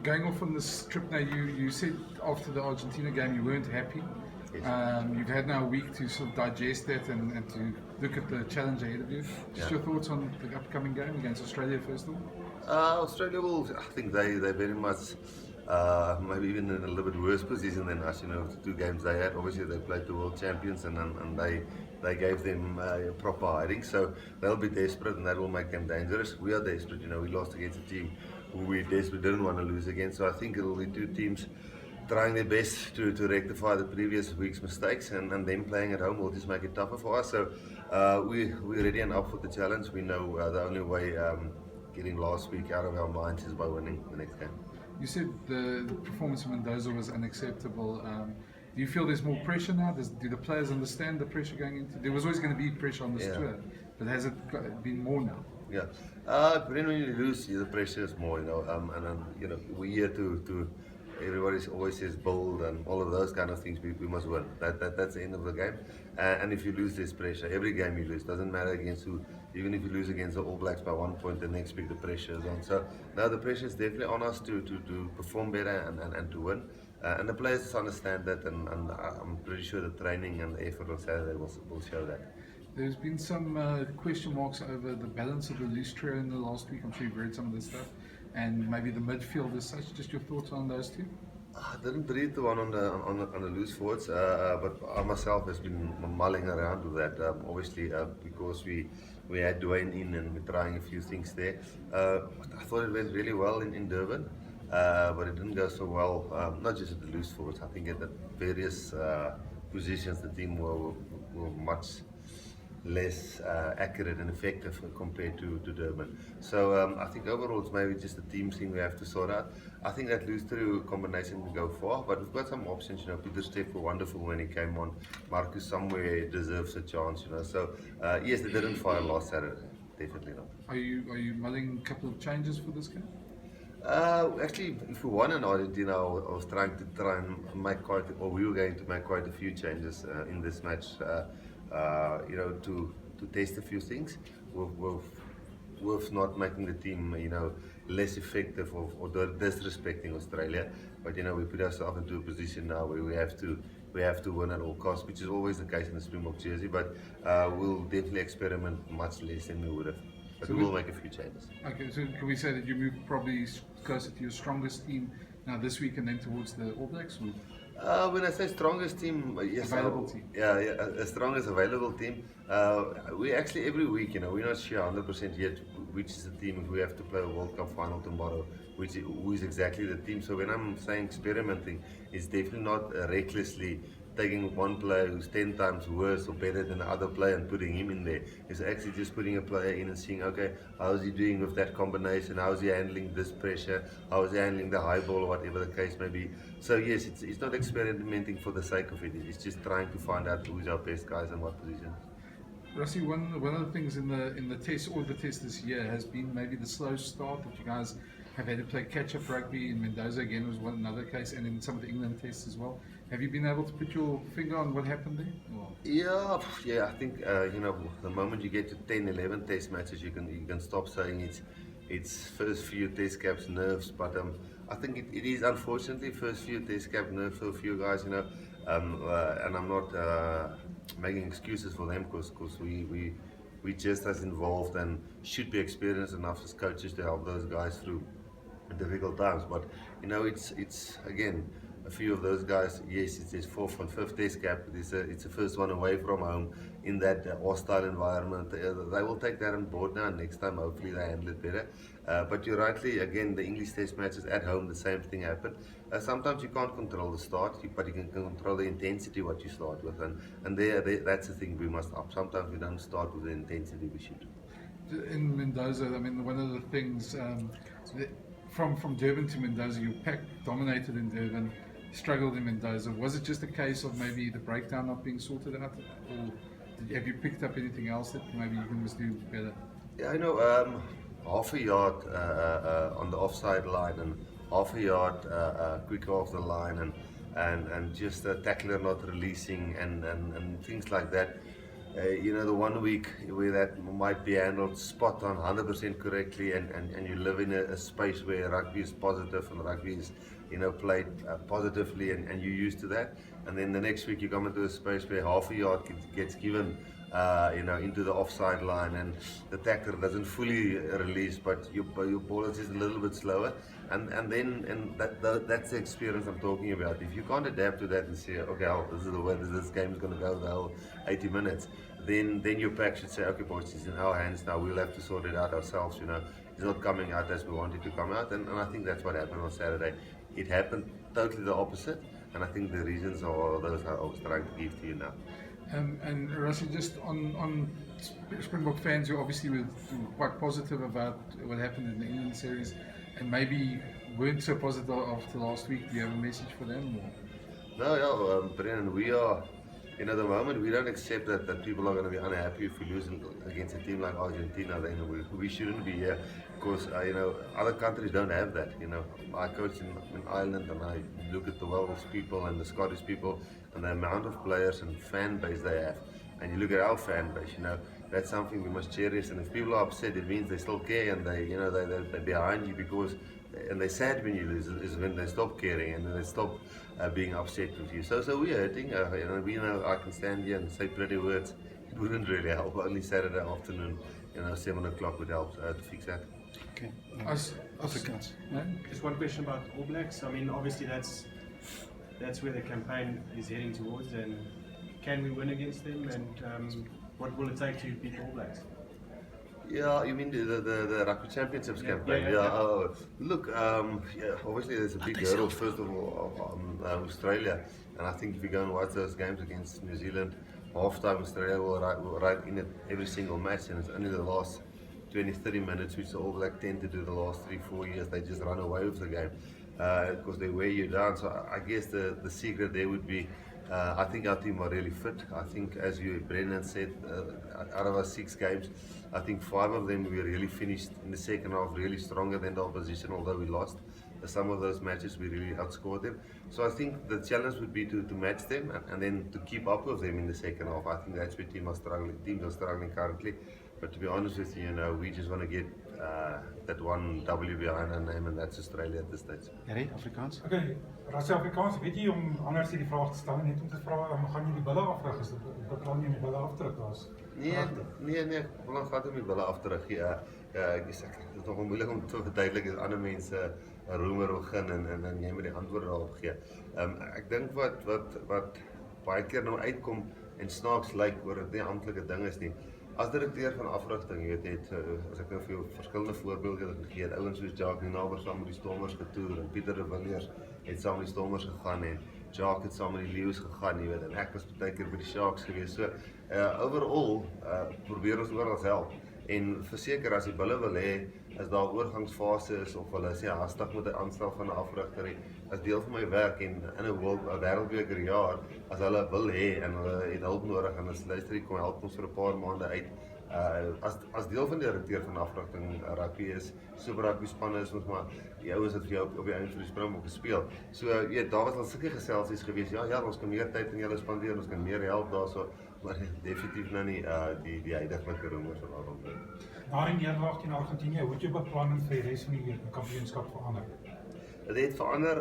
going off on this trip now, you said after the Argentina game you weren't happy. Yes. You've had now a week to sort of digest that and to look at the challenge ahead of you. Just your thoughts on the upcoming game against Australia first of all? Australia will, I think they very much, maybe even in a little bit worse position than us. The 2 games they had, obviously they played the world champions and they gave them a proper hiding. So they'll be desperate and that will make them dangerous. We are desperate, we lost against a team who we desperately didn't want to lose against. So I think it will be 2 teams trying their best to rectify the previous week's mistakes, and them playing at home will just make it tougher for us. So we're ready and up for the challenge. We know the only way getting last week out of our minds is by winning the next game. You said the performance of Mendoza was unacceptable. Do you feel there's more pressure now? Do the players understand the pressure going into? There was always going to be pressure on this tour, but has it been more now? Yeah, when you lose, the pressure is more. We're here to. Everybody always says bold and all of those kind of things. We must win. That's the end of the game. And if you lose, there's pressure. Every game you lose, doesn't matter against who. Even if you lose against the All Blacks by 1 point, the next week the pressure is on. So now the pressure is definitely on us to perform better and to win. And the players understand that, and I'm pretty sure the training and the effort on Saturday will show that. There's been some question marks over the balance of the loose trio in the last week. I'm sure you've read some of this stuff. And maybe the midfield as such. Just your thoughts on those 2? I didn't read the one on the loose forwards, but I myself has been mulling around with that. Obviously, because we had Dwayne in and we're trying a few things there. I thought it went really well in Durban, but it didn't go so well. Not just at the loose forwards. I think at the various positions the team were much less accurate and effective compared to Durban. So I think overall it's maybe just a team thing we have to sort out. I think that loose through combination will go far, but we've got some options. Peter Steff were wonderful when he came on. Marcus somewhere deserves a chance. So yes, they didn't fire last Saturday. Definitely not. Are you mulling a couple of changes for this game? Actually, if we won in Argentina, I was trying and make we were going to make quite a few changes in this match. To test a few things with not making the team, less effective or disrespecting Australia. But we put ourselves into a position now where we have to win at all costs, which is always the case in the Springbok jersey. But we'll definitely experiment much less than we would have. But so we will make a few changes. Okay, so can we say that you move probably closer to your strongest team now this week and then towards the All Blacks? When I say strongest team, yes, available team. Yeah, a strongest available team. We actually every week, we're not sure 100% yet which is the team. If we have to play a World Cup final tomorrow, who is exactly the team. So when I'm saying experimenting, it's definitely not recklessly taking one player who's 10 times worse or better than the other player and putting him in there. It's actually just putting a player in and seeing, okay, how is he doing with that combination? How is he handling this pressure? How is he handling the high ball or whatever the case may be? So yes, it's not experimenting for the sake of it. It's just trying to find out who's our best guys and what position. Rassie, one of the things in the test or the test this year has been maybe the slow start that you guys have had to play catch-up rugby. In Mendoza again was another case, and in some of the England tests as well. Have you been able to put your finger on what happened there? Or? Yeah. I think the moment you get to 10, 11 test matches, you can stop saying it's first few test caps nerves. But I think it is unfortunately first few test cap nerves for a few guys. And I'm not making excuses for them because we just as involved and should be experienced enough as coaches to help those guys through difficult times. But it's again. A few of those guys, yes, it's his 4th and 5th test cap. It's the first one away from home in that hostile environment. They will take that on board now, and next time hopefully they handle it better. But you're rightly, again, the English test matches at home, the same thing happened. Sometimes you can't control the start, but you can control the intensity what you start with, and that's the thing we must up. Sometimes we don't start with the intensity we should. In Mendoza, I mean, one of the things from Durban to Mendoza, your pack dominated in Durban. Struggled in Mendoza. Was it just a case of maybe the breakdown not being sorted out, or have you picked up anything else that maybe you can just do better? Yeah, I know. Half a yard on the offside line and half a yard quicker off the line and just a tackler not releasing and things like that. the 1 week where that might be handled spot on 100% correctly, and you live in a space where rugby is positive and rugby is, played positively, and you're used to that. And then the next week you come into a space where half a yard gets given, into the offside line, and the tackler doesn't fully release, but your ball is just a little bit slower. And that's the experience I'm talking about. If you can't adapt to that and say, okay, this is the way this game is going to go the whole 80 minutes, then your pack should say, okay, boys, it's in our hands now. We'll have to sort it out ourselves. It's not coming out as we want it to come out, and I think that's what happened on Saturday. It happened totally the opposite, and I think the reasons are those I was trying to give to you now. And Rassie, just on Springbok fans who obviously were quite positive about what happened in the England series, and maybe weren't so positive after last week, do you have a message for them? Or? No, yeah, Brennan, we are, the moment we don't accept that people are going to be unhappy if we lose against a team like Argentina, then we shouldn't be here, because, other countries don't have that. I coach in Ireland, and I look at the Welsh people and the Scottish people and the amount of players and fan base they have. And you look at our fan base, that's something we must cherish. And if people are upset, it means they still care, and they're behind you, because, and they're sad when you lose, is when they stop caring and they stop being upset with you. So we're hurting. I can stand here and say pretty words. It wouldn't really help. Only Saturday afternoon, 7 o'clock would help to fix that. Okay. Afrikaans. No? Just one question about All Blacks. I mean, obviously that's where the campaign is heading towards, and can we win against them, and what will it take to beat the All Blacks? Yeah, you mean the Rugby Championships campaign? Yeah. Look, obviously there's a big hurdle, first of all, Australia, and I think if you go and watch those games against New Zealand, half-time Australia will right in it every single match, and it's only the last 20-30 minutes which the All Blacks tend to do the last 3-4 years. They just run away with the game because they wear you down. So I guess the secret there would be, I think our team are really fit. I think, as Brendan said, out of our 6 games, I think 5 of them we really finished in the second half really stronger than the opposition, although we lost. Some of those matches we really outscored them. So I think the challenge would be to match them and then to keep up with them in the second half. I think that's where teams are struggling currently. But to be honest with you, we just want to get that one W behind our name, and that's Australia at this stage. Gary, Afrikaans? Okay, Rassie Afrikaans, weet jy om anders die vraag te stel, net om te vra, gaan jy die bulle afrig, is dit beplan jy om die bulle af te ruk, daar's Nee, plan gaat om die bulle af te rug. Dit is nog moeilik om te verduidelik as ander mense 'n roemer begin en jy moet die antwoord daarop gee. Ek dink wat baie keer nou uitkom en snaaks lyk oor dit nie amptelike ding is nie. As direkteur van afrigting, jy weet, as ek nou vir jou verskillende voorbeelde gegee het, ouens soos Jacques Nienaber saam met die Stormers getoer, en Pieter de Villiers het saam met die Stormers gegaan, en Jacques het saam met die Leeu's gegaan, jy weet, en ek was baie keer by die Sharks gewees. So, overall, probeer ons oral help. En verseker, as die bulle wil hê, as daar oorgangsfase is, of hulle sê hastig met 'n aanstel van 'n afrigter, as deel van my werk, en in 'n wêreldbeker jaar, as hulle wil hê en hulle het hulp nodig, en as luister, kom help ons vir 'n paar maande uit. As deel van die direkteur van afrigting rugby is, super rugby spanne is ons maar die ouens wat vir jou op die einde van die Springbok gespeel. So daar was al sulke geselsies gewees. Ja, ons kan meer tyd in julle spandeer, ons kan meer help daarso, maar definitief nou nie die huidige roemers van daarom nie. Na die nederlaag teen Argentinië, hoe het jou beplanning vir die res van die kampioenskap verander? Dit het verander,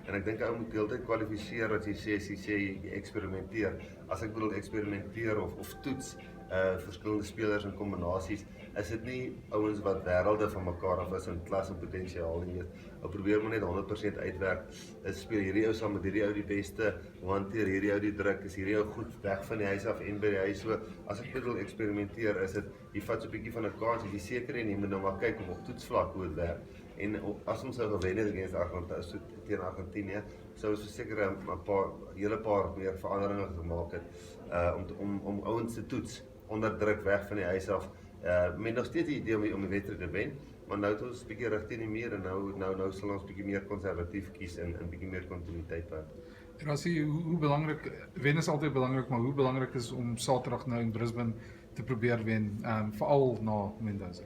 en ek dink ou moet deeltyd kwalifiseer wat jy sê jy eksperimenteer. As ek bedoel eksperimenteer of toets verskillende spelers en kombinasies, is dit nie ouens wat wêrelde van mekaar af is in klas en potensiaal nie. Ou probeer maar net 100% uitwerk. Speel hierdie ou saam met hierdie ou die beste, hanteer hierdie ou die druk, is hierdie ou goed weg van die huis af en by die huis. So as ek bedoel eksperimenteer, is dit jy vat so 'n bietjie van 'n kans, jy seker en jy moet nou maar kyk op toetsvlak hoe dit werk. En as ons sou gewen het teen Argentinië, sou ons verseker 'n hele paar meer veranderinge gemaak het om ouens te toets onder druk weg van die huis af. Met nog steeds die idee om die wedstryd te wen, maar nou het ons 'n bietjie rig teen die muur en nou sal ons bietjie meer konservatief kies en bietjie meer kontinuïteit hou. Rassie, hoe belangrik, wen is altyd belangrik, maar hoe belangrik is om Saterdag nou in Brisbane te probeer wen, veral na Mendoza?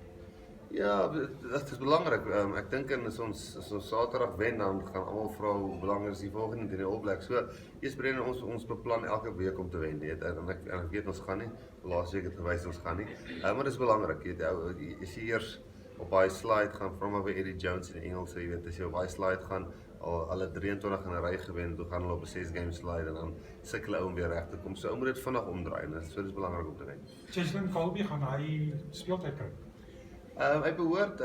Ja, dat is belangrijk. Ek dink as ons Saterdag wen, dan gaan almal vra hoe belangrik is die volgende teen die All Blacks. So, eers Brendan, ons beplan elke week om te wen, weet, en ek weet ons gaan nie. Laas week het gewys ons gaan nie. Maar dit is belangrik, weet jy, as jy eers op daai slide gaan, vra maar by Eddie Jones in Engels, jy weet, as jy op daai slide gaan, al hulle 23 in 'n ry gewen, toe gaan hulle op 'n 6-game slide en dan sukkel ou om weer reg te kom. So ou moet dit vinnig omdraai en so dis belangrik om te wen. Cheslin Colby gaan hy speeltyd kry. Hy behoort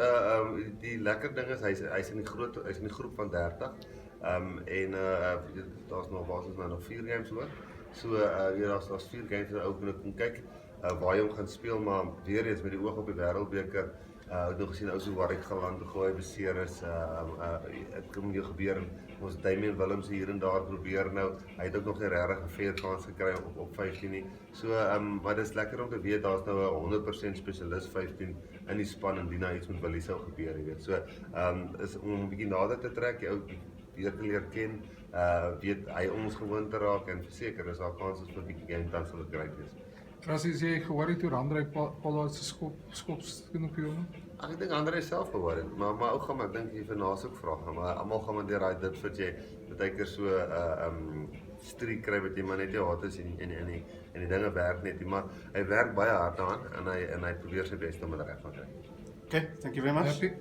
die lekker ding is hy's in die groep van 30. Daar's nog basies nou nog 4 games hoor. So daar's 4 games wat ou kan kyk waar hy hom gaan speel, maar weer eens met die oog op die Wêreldbeker. Ek het nog gesien ou so Warwick geland toe hy beseer is. Dit kan nie gebeur. Ons Damian Willems hier en daar probeer nou. Hy het ook nog nie regtig 'n fair kans gekry op 15 nie. So maar dit is lekker om te weet daar's nou 'n 100% spesialis 15 in die span en Dina iets met Willie sou gebeur, jy weet. So is om 'n bietjie nader te trek, die ou weer te leer ken, weet hy ons gewoon te raak en verseker is daar kanses vir 'n bietjie game tans sal dit great wees. Rassie, as jy gehoor het hoe Andre Pollard se skopsknoppie hom? Ek dink Andre self gehoor het, maar ook gaan ek dink jy vir nasoek vra, maar almal gaan maar deur daai dit vir jy baie keer so streek kry wat jy maar net jou haat is en die dinge werk net nie, maar hy werk baie hard daaraan en hy probeer sy bes om dit reg te kry. Okay, thank you very much. Happy?